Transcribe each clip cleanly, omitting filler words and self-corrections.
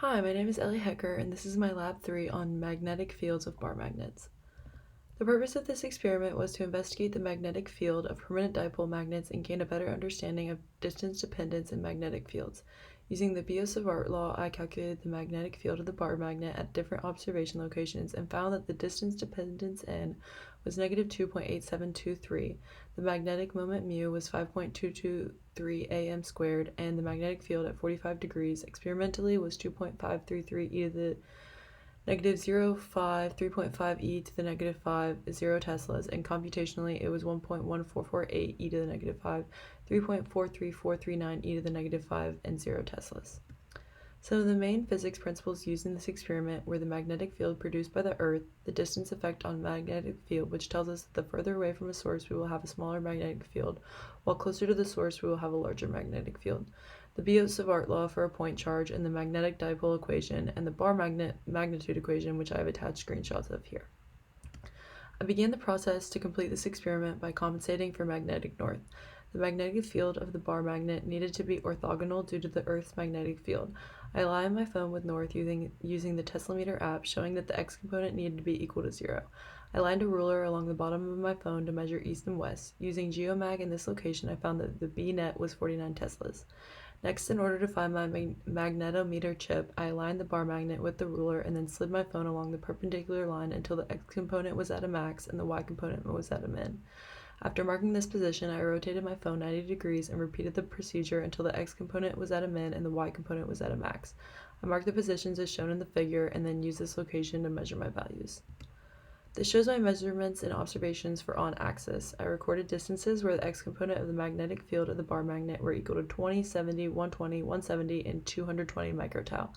Hi, my name is Ellie Hecker, and this is my Lab 3 on magnetic fields of bar magnets. The purpose of this experiment was to investigate the magnetic field of permanent dipole magnets and gain a better understanding of distance dependence in magnetic fields. Using the Biot-Savart law, I calculated the magnetic field of the bar magnet at different observation locations and found that the distance dependence n was negative 2.8723. The magnetic moment mu was 5.223 am squared, and the magnetic field at 45 degrees experimentally was 2.533 e to the negative 0.5, 3.5 e to the negative 5, 0 teslas, and computationally it was 1.1448 e to the negative 5, 3.43439 e to the negative 5, and 0 teslas. Some of the main physics principles used in this experiment were the magnetic field produced by the Earth, the distance effect on magnetic field, which tells us that the further away from a source we will have a smaller magnetic field, while closer to the source we will have a larger magnetic field, the Biot-Savart law for a point charge, and the magnetic dipole equation, and the bar magnitude equation, which I have attached screenshots of here. I began the process to complete this experiment by compensating for magnetic north. The magnetic field of the bar magnet needed to be orthogonal due to the Earth's magnetic field. I aligned my phone with north using the Teslameter app, showing that the x component needed to be equal to 0. I lined a ruler along the bottom of my phone to measure east and west. Using GeoMag in this location, I found that the B net was 49 teslas. Next, in order to find my magnetometer chip, I aligned the bar magnet with the ruler and then slid my phone along the perpendicular line until the x component was at a max and the y component was at a min. After marking this position, I rotated my phone 90 degrees and repeated the procedure until the x component was at a min and the y component was at a max. I marked the positions as shown in the figure and then used this location to measure my values. This shows my measurements and observations for on-axis. I recorded distances where the x component of the magnetic field of the bar magnet were equal to 20, 70, 120, 170, and 220 microtau.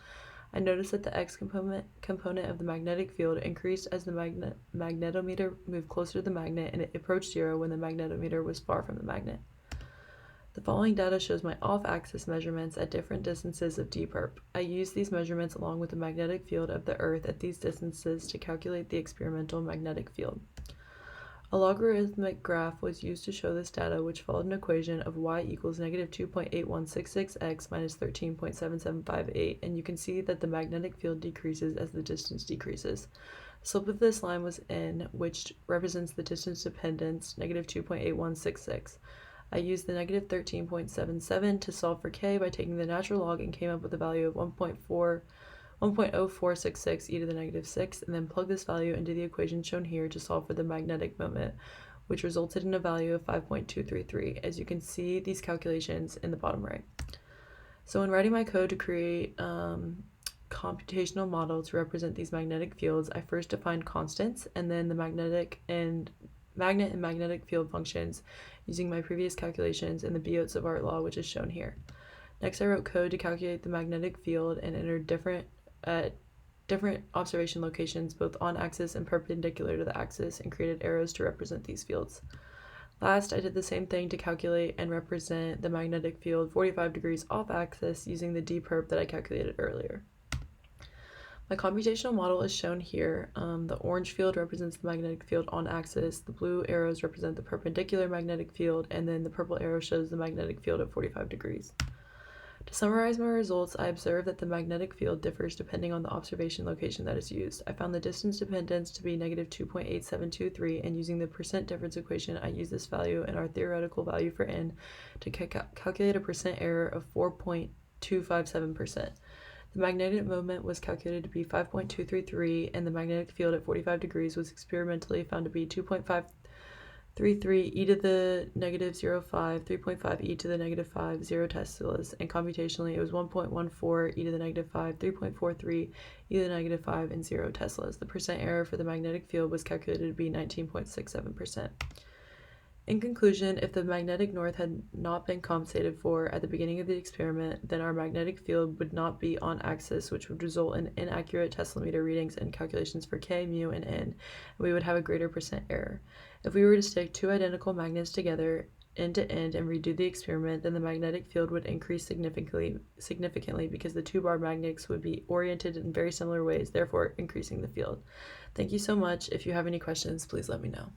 I noticed that the x component of the magnetic field increased as the magnetometer moved closer to the magnet, and it approached 0 when the magnetometer was far from the magnet. The following data shows my off-axis measurements at different distances of dperp. I used these measurements along with the magnetic field of the Earth at these distances to calculate the experimental magnetic field. A logarithmic graph was used to show this data, which followed an equation of y equals negative 2.8166x minus 13.7758, and you can see that the magnetic field decreases as the distance decreases. The slope of this line was n, which represents the distance dependence, negative 2.8166. I used the negative 13.77 to solve for k by taking the natural log and came up with a value of 1.0466 e to the negative 6, and then plugged this value into the equation shown here to solve for the magnetic moment, which resulted in a value of 5.233, as you can see these calculations in the bottom right. So in writing my code to create computational model to represent these magnetic fields, I first defined constants and then the magnet and magnetic field functions using my previous calculations in the Biot-Savart law, which is shown here. Next, I wrote code to calculate the magnetic field and entered different observation locations, both on axis and perpendicular to the axis, and created arrows to represent these fields. Last, I did the same thing to calculate and represent the magnetic field 45 degrees off axis using the dperp that I calculated earlier. My computational model is shown here. The orange field represents the magnetic field on axis, the blue arrows represent the perpendicular magnetic field, and then the purple arrow shows the magnetic field at 45 degrees. To summarize my results, I observed that the magnetic field differs depending on the observation location that is used. I found the distance dependence to be negative 2.8723, and using the percent difference equation, I used this value and our theoretical value for n to calculate a percent error of 4.257%. The magnetic moment was calculated to be 5.233, and the magnetic field at 45 degrees was experimentally found to be 2.533 e to the negative 0.5, 3.5 e to the negative 5, 0 teslas, and computationally it was 1.14 e to the negative 5, 3.43 e to the negative 5, and 0 teslas. The percent error for the magnetic field was calculated to be 19.67%. In conclusion, if the magnetic north had not been compensated for at the beginning of the experiment, then our magnetic field would not be on axis, which would result in inaccurate Teslameter readings and calculations for k, mu, and n, and we would have a greater percent error. If we were to stick two identical magnets together end to end and redo the experiment, then the magnetic field would increase significantly because the two bar magnets would be oriented in very similar ways, therefore increasing the field. Thank you so much. If you have any questions, please let me know.